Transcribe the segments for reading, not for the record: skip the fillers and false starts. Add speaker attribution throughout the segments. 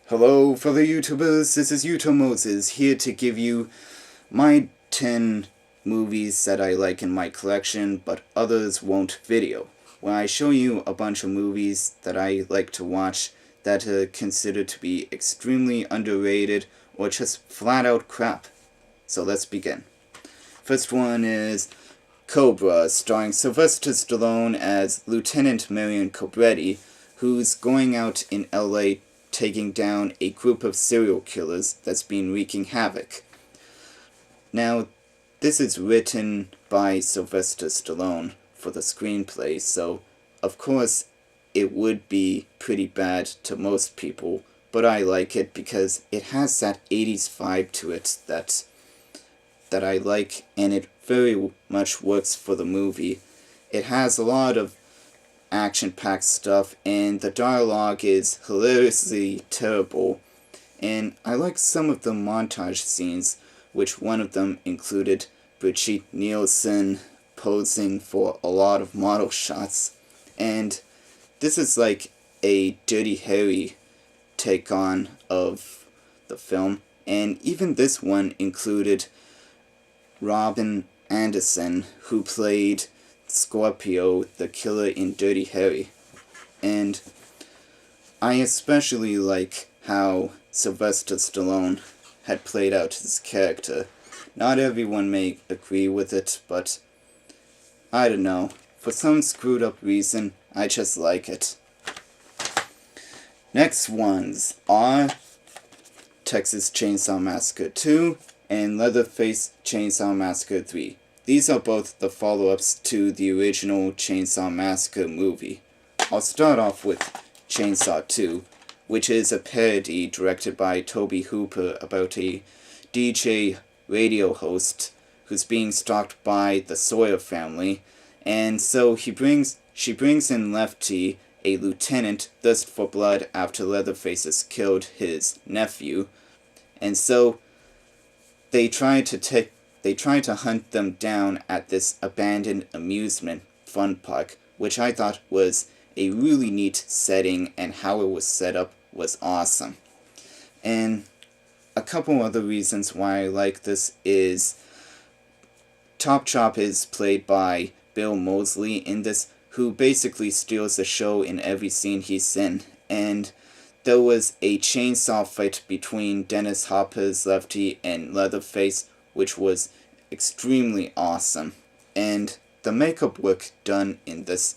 Speaker 1: Hello, fellow YouTubers, this is Yuto Moses, here to give you my 10 movies that I like in my collection, but others won't video, where I show you a bunch of movies that I like to watch that are considered to be extremely underrated or just flat out crap. So let's begin. First one is Cobra, starring Sylvester Stallone as Lieutenant Marion Cobretti, who's going out in LA taking down a group of serial killers that's been wreaking havoc. Now, this is written by Sylvester Stallone for the screenplay, so of course it would be pretty bad to most people, but I like it because it has that 80s vibe to it that I like, and it very much works for the movie. It has a lot of action-packed stuff, and the dialogue is hilariously terrible. And I like some of the montage scenes, which one of them included Brigitte Nielsen posing for a lot of model shots. And this is like a Dirty Harry take on of the film, and even this one included Robin Anderson, who played Scorpio, the killer in Dirty Harry. And I especially like how Sylvester Stallone had played out his character. Not everyone may agree with it, but I don't know. For some screwed up reason, I just like it. Next ones are Texas Chainsaw Massacre 2 and Leatherface Chainsaw Massacre 3. These are both the follow-ups to the original Chainsaw Massacre movie. I'll start off with Chainsaw 2, which is a parody directed by Tobe Hooper about a DJ radio host who's being stalked by the Sawyer family, and so she brings in Lefty, a lieutenant thirst for blood after Leatherface has killed his nephew, and so they try to hunt them down at this abandoned amusement fun park, which I thought was a really neat setting, and how it was set up was awesome. And a couple other reasons why I like this is Top Chop is played by Bill Moseley in this, who basically steals the show in every scene he's in, and there was a chainsaw fight between Dennis Hopper's Lefty and Leatherface, which was extremely awesome. And the makeup work done in this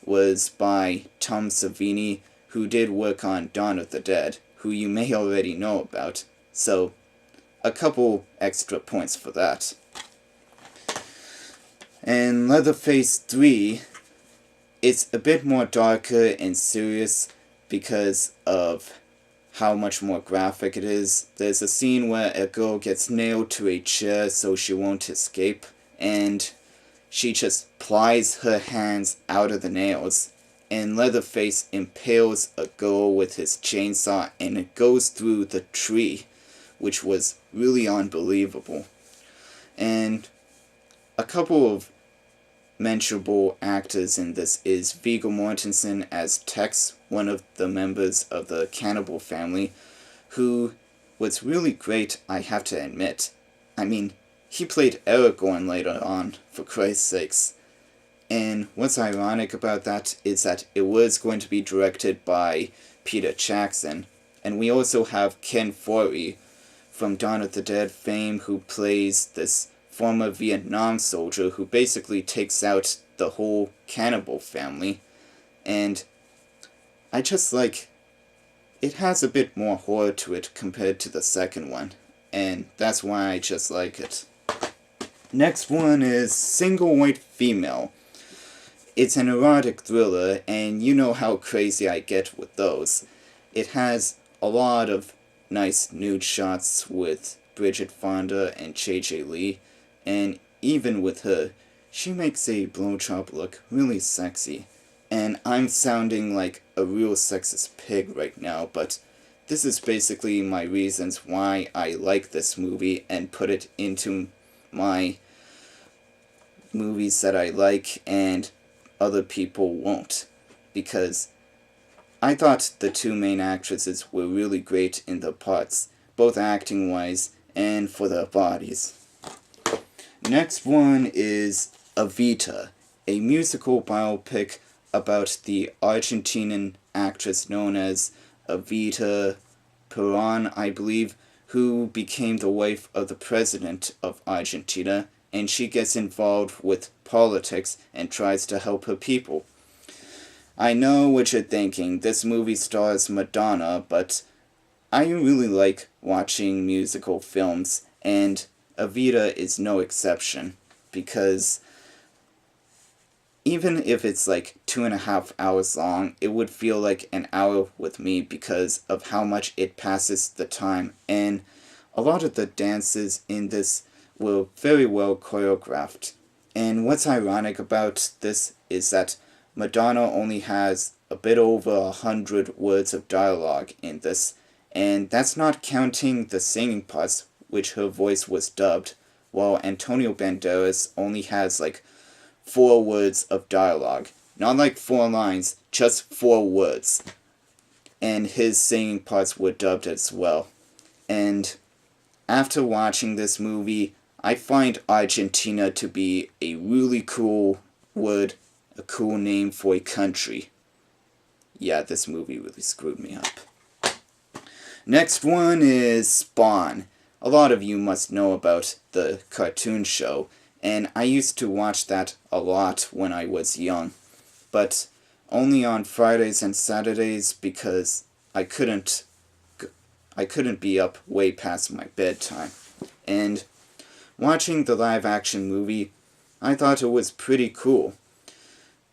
Speaker 1: was by Tom Savini, who did work on Dawn of the Dead, who you may already know about, so a couple extra points for that. And Leatherface 3, it's a bit more darker and serious because of how much more graphic it is. There's a scene where a girl gets nailed to a chair so she won't escape, and she just plies her hands out of the nails, and Leatherface impales a girl with his chainsaw, and it goes through the tree, which was really unbelievable. And a couple of mentionable actors in this is Viggo Mortensen as Tex, one of the members of the cannibal family, who was really great, I have to admit. I mean, he played Aragorn later on, for Christ's sakes. And what's ironic about that is that it was going to be directed by Peter Jackson, and we also have Ken Foree from Dawn of the Dead fame, who plays this former Vietnam soldier who basically takes out the whole cannibal family. And I just like, it has a bit more horror to it compared to the second one, and that's why I just like it. Next one is Single White Female. It's an erotic thriller, and you know how crazy I get with those. It has a lot of nice nude shots with Bridget Fonda and J.J. Lee, and even with her, she makes a blowjob look really sexy. And I'm sounding like a real sexist pig right now, but this is basically my reasons why I like this movie and put it into my movies that I like and other people won't. Because I thought the two main actresses were really great in their parts, both acting-wise and for their bodies. Next one is Evita, a musical biopic about the Argentinian actress known as Evita Peron, I believe, who became the wife of the president of Argentina, and she gets involved with politics and tries to help her people. I know what you're thinking, this movie stars Madonna, but I really like watching musical films, and Evita is no exception, because even if it's like 2.5 hours long, it would feel like an hour with me because of how much it passes the time, and a lot of the dances in this were very well choreographed. And what's ironic about this is that Madonna only has a bit over 100 words of dialogue in this, and that's not counting the singing parts, which her voice was dubbed, while Antonio Banderas only has like 4 words of dialogue. Not like 4 lines, just 4 words. And his singing parts were dubbed as well. And after watching this movie, I find Argentina to be a really cool word, a cool name for a country. Yeah, this movie really screwed me up. Next one is Spawn. A lot of you must know about the cartoon show, and I used to watch that a lot when I was young, but only on Fridays and Saturdays because I couldn't be up way past my bedtime. And watching the live-action movie, I thought it was pretty cool.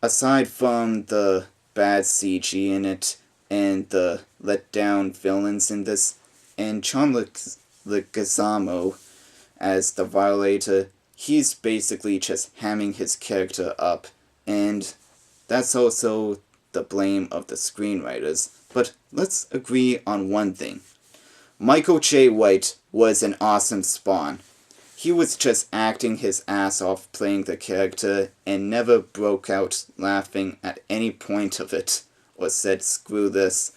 Speaker 1: Aside from the bad CG in it, and the let-down villains in this, and John Leguizamo as the Violator, he's basically just hamming his character up, and that's also the blame of the screenwriters. But let's agree on one thing. Michael Jai White was an awesome Spawn. He was just acting his ass off playing the character and never broke out laughing at any point of it, or said screw this.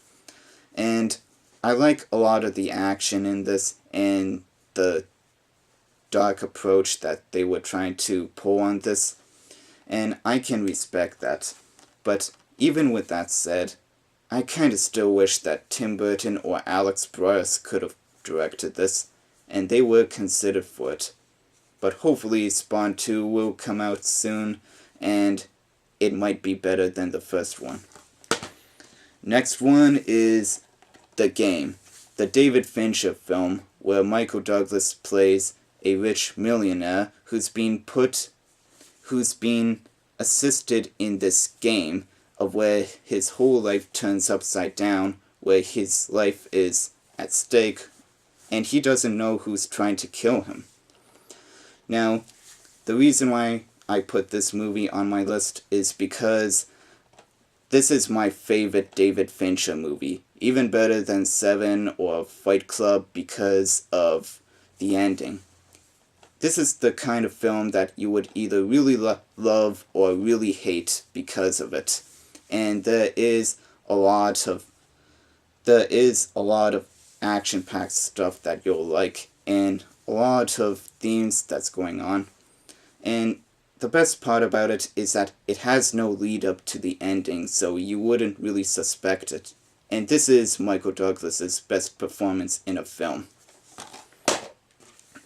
Speaker 1: And I like a lot of the action in this and the dark approach that they were trying to pull on this, and I can respect that. But even with that said, I kinda still wish that Tim Burton or Alex Proyas could have directed this, and they were considered for it. But hopefully Spawn 2 will come out soon, and it might be better than the first one. Next one is The Game, the David Fincher film where Michael Douglas plays a rich millionaire who's been assisted in this game of where his whole life turns upside down, where his life is at stake, and he doesn't know who's trying to kill him. Now, the reason why I put this movie on my list is because this is my favorite David Fincher movie, even better than Seven or Fight Club because of the ending. This is the kind of film that you would either really love or really hate because of it. And there is a lot of action-packed stuff that you'll like, and a lot of themes that's going on. And the best part about it is that it has no lead up to the ending, so you wouldn't really suspect it. And this is Michael Douglas's best performance in a film.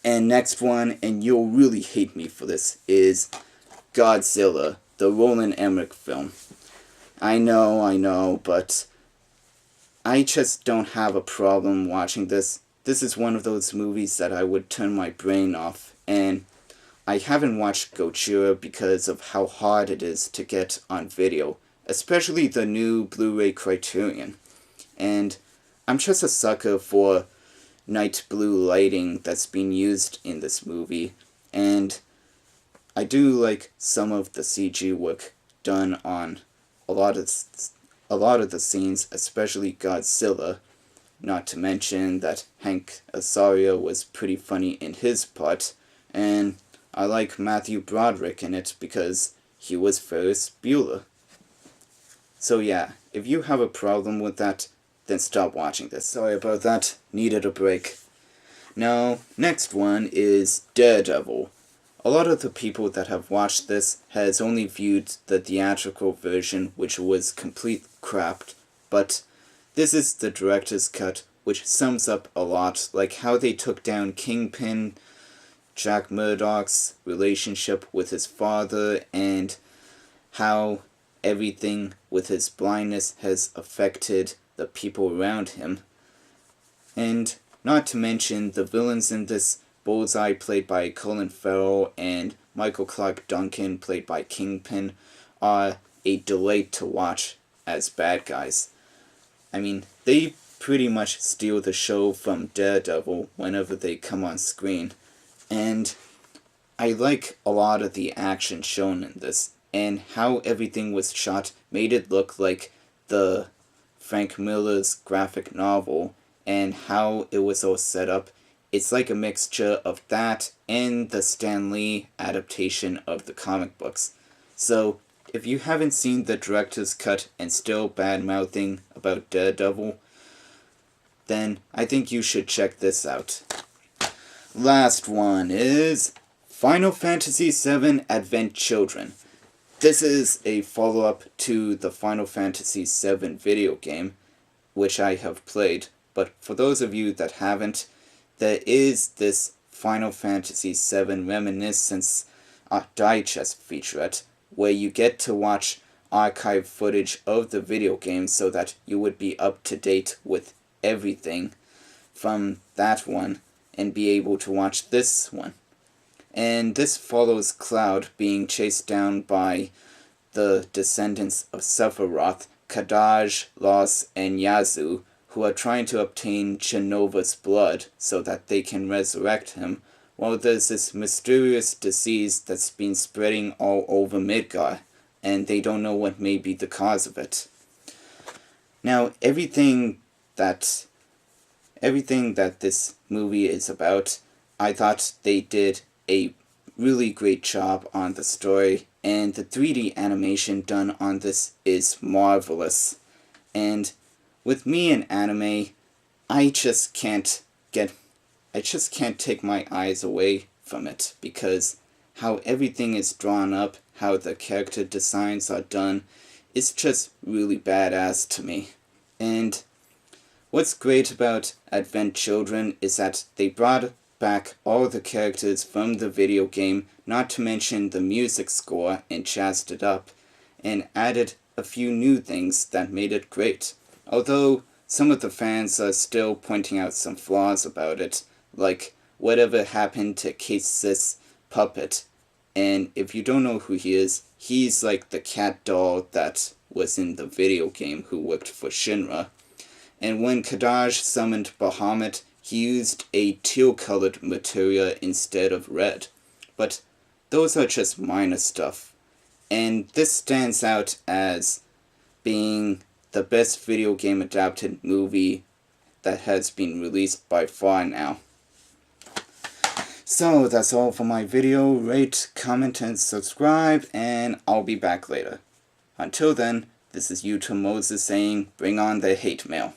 Speaker 1: And next one, and you'll really hate me for this, is Godzilla, the Roland Emmerich film. I know, but I just don't have a problem watching this. This is one of those movies that I would turn my brain off, and I haven't watched Gojira because of how hard it is to get on video, especially the new Blu-ray Criterion. And I'm just a sucker for night blue lighting that's being used in this movie, and I do like some of the CG work done on a lot of the scenes, especially Godzilla, not to mention that Hank Azaria was pretty funny in his part, and I like Matthew Broderick in it because he was Ferris Bueller. So yeah, if you have a problem with that, then stop watching this. Sorry about that, needed a break. Now, next one is Daredevil. A lot of the people that have watched this has only viewed the theatrical version, which was complete crap, but this is the director's cut, which sums up a lot, like how they took down Kingpin, Jack Murdoch's relationship with his father, and how everything with his blindness has affected the people around him. And not to mention the villains in this, Bullseye played by Colin Farrell and Michael Clarke Duncan played by Kingpin, are a delight to watch as bad guys. I mean, they pretty much steal the show from Daredevil whenever they come on screen. And I like a lot of the action shown in this, and how everything was shot made it look like the Frank Miller's graphic novel, and how it was all set up. It's like a mixture of that and the Stan Lee adaptation of the comic books. So, if you haven't seen the director's cut and still bad-mouthing about Daredevil, then I think you should check this out. Last one is Final Fantasy VII Advent Children. This is a follow-up to the Final Fantasy VII video game, which I have played, but for those of you that haven't, there is this Final Fantasy VII Reminiscence Digest featurette, where you get to watch archive footage of the video game so that you would be up to date with everything from that one and be able to watch this one. And this follows Cloud being chased down by the descendants of Sephiroth, Kadaj, Los, and Yazoo, who are trying to obtain Jenova's blood so that they can resurrect him, while there's this mysterious disease that's been spreading all over Midgar, and they don't know what may be the cause of it. Now, everything that this movie is about, I thought they did a really great job on the story, and the 3D animation done on this is marvelous. And with me in anime, I just can't take my eyes away from it, because how everything is drawn up, how the character designs are done, is just really badass to me. And what's great about Advent Children is that they brought back all the characters from the video game, not to mention the music score, and jazzed it up, and added a few new things that made it great. Although some of the fans are still pointing out some flaws about it, like whatever happened to Case puppet. And if you don't know who he is, he's like the cat doll that was in the video game who worked for Shinra. And when Kadaj summoned Bahamut, he used a teal-colored materia instead of red. But those are just minor stuff. And this stands out as being the best video game adapted movie that has been released by far now. So that's all for my video. Rate, comment, and subscribe, and I'll be back later. Until then, this is YouTube Moses saying, bring on the hate mail.